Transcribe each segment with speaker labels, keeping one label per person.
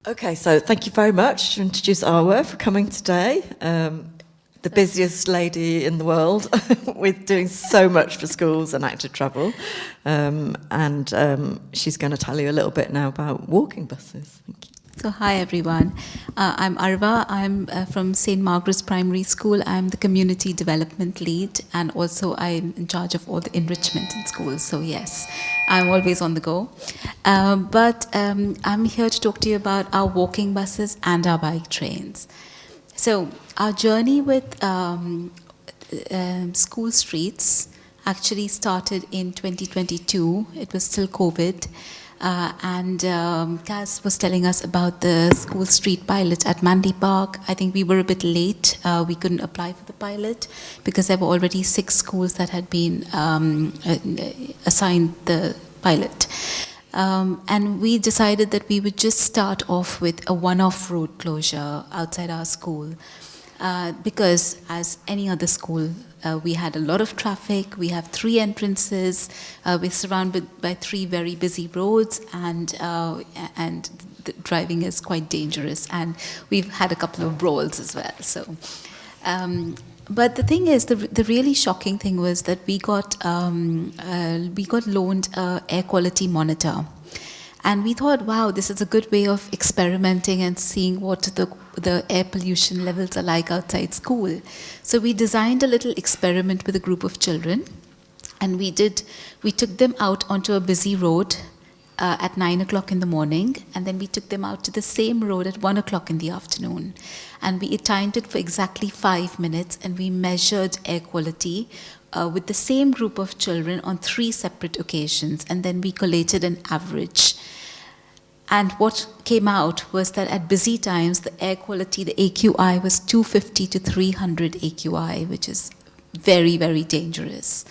Speaker 1: Okay, so thank you very much to introduce Arwa for coming today. The busiest lady in the world with doing so much for schools and active travel. And she's going to tell you a little bit now about walking buses. Thank you.
Speaker 2: So hi everyone, I'm Arwa. I'm from St. Margaret's Primary School. I'm the community development lead, and also I'm in charge of all the enrichment in schools. So yes, I'm always on the go. But I'm here to talk to you about our walking buses and our bike trains. So our journey with school streets actually started in 2022. It was still COVID. And Kaz was telling us about the school street pilot at Mandy Park. I think we were a bit late. We couldn't apply for the pilot because there were already 6 schools that had been assigned the pilot. And we decided that we would just start off with a one-off road closure outside our school. Because as any other school, we had a lot of traffic. We have 3 entrances. We're surrounded by 3 very busy roads, and the driving is quite dangerous. And we've had a couple of brawls as well. So, but the thing is, the really shocking thing was that we got loaned an air quality monitor. And we thought, wow, this is a good way of experimenting and seeing what the air pollution levels are like outside school. So we designed a little experiment with a group of children. And we took them out onto a busy road at 9 o'clock in the morning. And then we took them out to the same road at 1 o'clock in the afternoon. And we timed it for exactly 5 minutes. And we measured air quality with the same group of children on 3 separate occasions, and then we collated an average. And what came out was that at busy times, the air quality, the AQI, was 250 to 300 AQI, which is very, very dangerous.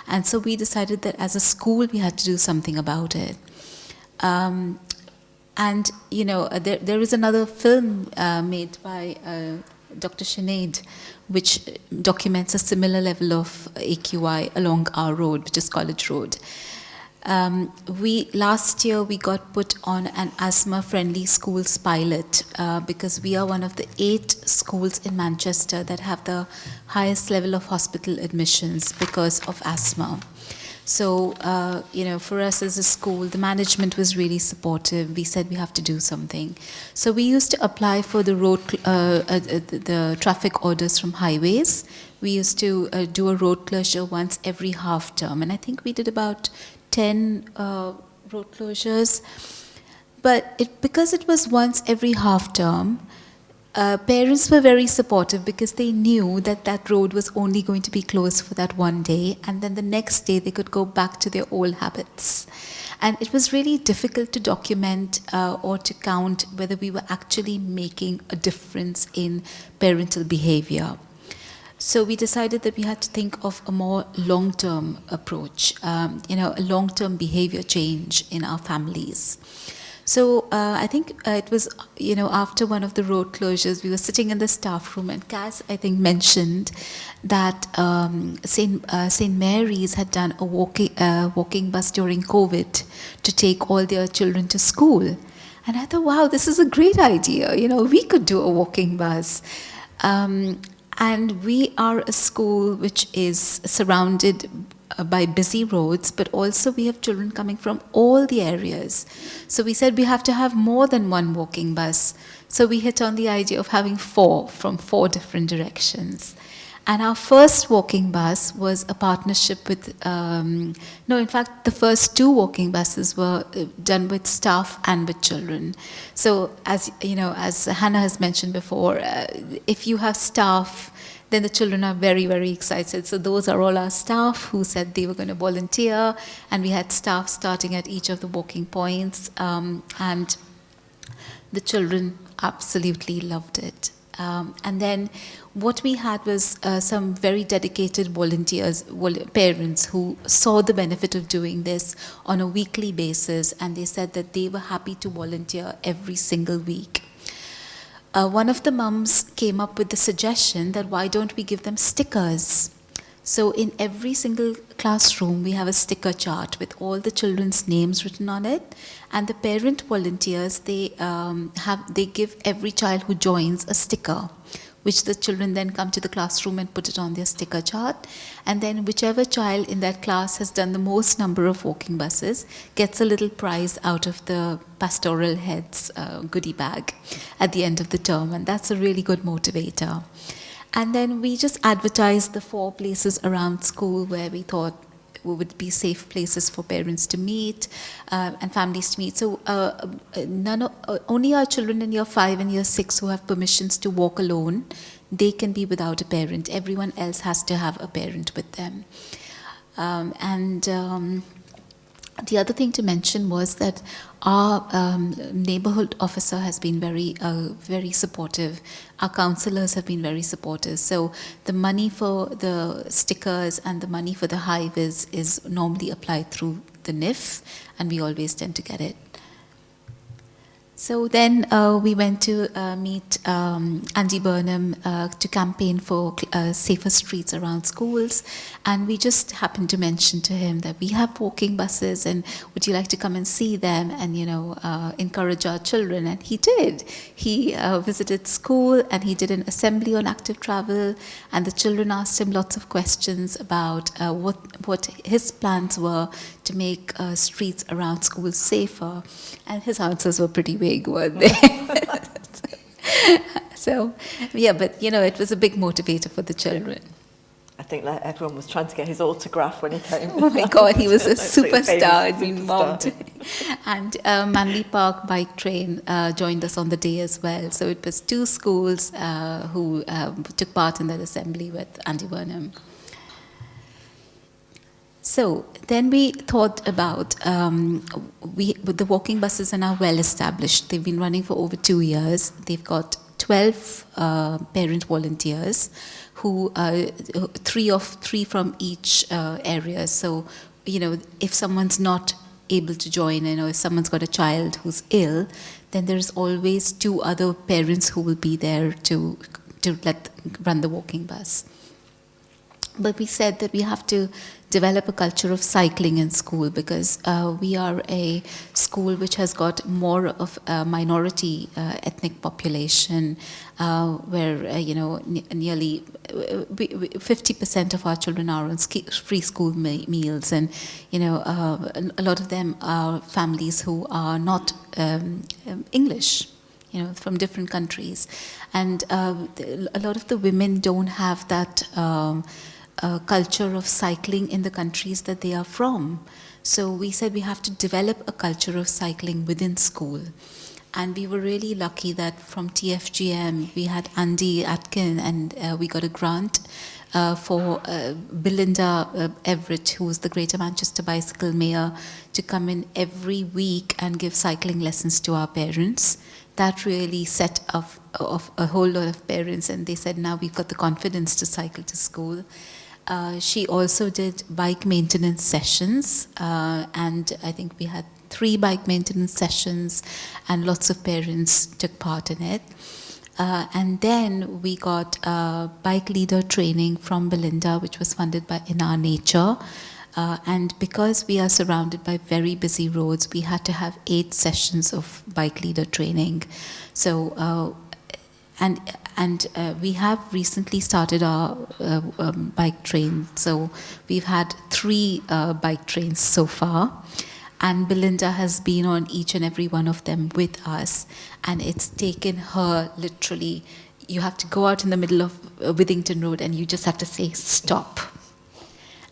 Speaker 2: And so we decided that as a school, we had to do something about it. And, you know, there is another film made by Dr. Sinead, which documents a similar level of AQI along our road, which is College Road. Last year we got put on an asthma-friendly schools pilot because we are one of the 8 schools in Manchester that have the highest level of hospital admissions because of asthma. So, you know, for us as a school, the management was really supportive. We said we have to do something. So we used to apply for the the traffic orders from highways. We used to do a road closure once every half term. And I think we did about 10 road closures. But because it was once every half term, parents were very supportive because they knew that that road was only going to be closed for that one day, and then the next day they could go back to their old habits. And it was really difficult to document or to count whether we were actually making a difference in parental behavior. So we decided that we had to think of a more long-term approach, you know, a long-term behavior change in our families. So I think it was, you know, after one of the road closures, we were sitting in the staff room, and Cass, I think, mentioned that St. Mary's had done a walking bus during COVID to take all their children to school. And I thought, wow, this is a great idea. You know, we could do a walking bus. And we are a school which is surrounded by busy roads, but also we have children coming from all the areas. So we said we have to have more than one walking bus. So we hit on the idea of having 4 from 4 different directions. And our first walking bus was a partnership with, in fact, the first 2 walking buses were done with staff and with children. So as you know, as Hannah has mentioned before, if you have staff, then the children are very, very excited. So those are all our staff who said they were going to volunteer, and we had staff starting at each of the walking points, and the children absolutely loved it. And then what we had was some very dedicated volunteers, parents who saw the benefit of doing this on a weekly basis, and they said that they were happy to volunteer every single week. One of the mums came up with the suggestion that why don't we give them stickers? So in every single classroom, we have a sticker chart with all the children's names written on it, and the parent volunteers, they give every child who joins a sticker, which the children then come to the classroom and put it on their sticker chart. And then whichever child in that class has done the most number of walking buses gets a little prize out of the pastoral head's goodie bag at the end of the term. And that's a really good motivator. And then we just advertised the 4 places around school where we thought would be safe places for parents to meet and families to meet. So only our children in year 5 and year 6 who have permissions to walk alone, they can be without a parent. Everyone else has to have a parent with them. The other thing to mention was that our neighborhood officer has been very supportive. Our councillors have been very supportive. So the money for the stickers and the money for the high-vis is normally applied through the NIF, and we always tend to get it. So then we went to meet Andy Burnham to campaign for safer streets around schools, and we just happened to mention to him that we have walking buses, and would you like to come and see them and encourage our children? And he did. He visited school and he did an assembly on active travel, and the children asked him lots of questions about what his plans were to make streets around schools safer, and his answers were pretty vague, weren't they? So, yeah, but it was a big motivator for the children.
Speaker 1: I think like everyone was trying to get his autograph when he came.
Speaker 2: Oh my God, he was a superstar. He'd been
Speaker 1: Superstar.
Speaker 2: mobbed. And Manly Park Bike Train joined us on the day as well. So it was 2 schools who took part in that assembly with Andy Burnham. So then we thought about, the walking buses are now well established. They've been running for over 2 years. They've got 12 parent volunteers who 3 from each area. So, if someone's not able to join, if someone's got a child who's ill, then there's always 2 other parents who will be there to run the walking bus. But we said that we have to develop a culture of cycling in school, because we are a school which has got more of a minority ethnic population, where nearly 50% of our children are on free school meals, and a lot of them are families who are not English, from different countries, and a lot of the women don't have that culture of cycling in the countries that they are from. So we said we have to develop a culture of cycling within school. And we were really lucky that from TFGM we had Andy Atkin, and we got a grant for Belinda Everett, who was the Greater Manchester Bicycle Mayor, to come in every week and give cycling lessons to our parents. That really set off a whole lot of parents, and they said, now we've got the confidence to cycle to school. She also did bike maintenance sessions, and I think we had 3 bike maintenance sessions, and lots of parents took part in it. And then we got bike leader training from Belinda, which was funded by In Our Nature. And because we are surrounded by very busy roads, we had to have 8 sessions of bike leader training. So, we have recently started our bike train. So we've had 3 bike trains so far. And Belinda has been on each and every one of them with us. And it's taken her literally, you have to go out in the middle of Withington Road and you just have to say, stop.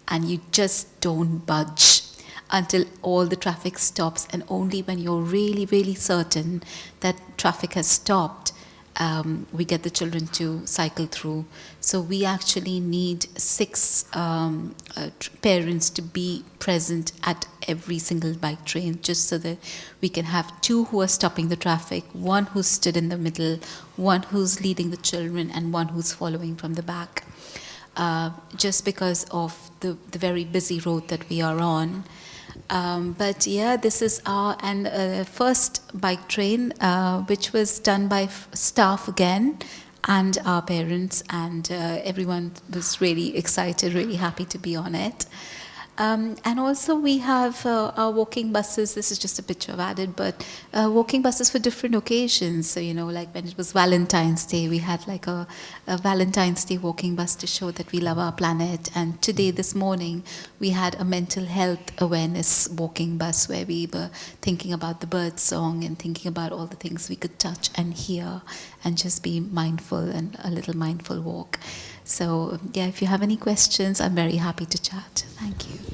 Speaker 2: And you just don't budge until all the traffic stops. And only when you're really, really certain that traffic has stopped, we get the children to cycle through. So we actually need 6 parents to be present at every single bike train, just so that we can have 2 who are stopping the traffic, 1 who's stood in the middle, 1 who's leading the children, and 1 who's following from the back. Just because of the very busy road that we are on. But yeah, this is our first bike train, which was done by staff again, and our parents, and everyone was really excited, really happy to be on it. And also we have our walking buses. This is just a picture I've added, but walking buses for different occasions. So, like when it was Valentine's Day, we had like a Valentine's Day walking bus to show that we love our planet. And today, this morning, we had a mental health awareness walking bus where we were thinking about the bird song and thinking about all the things we could touch and hear and just be mindful, and a little mindful walk. So, yeah, if you have any questions, I'm very happy to chat. Thank you.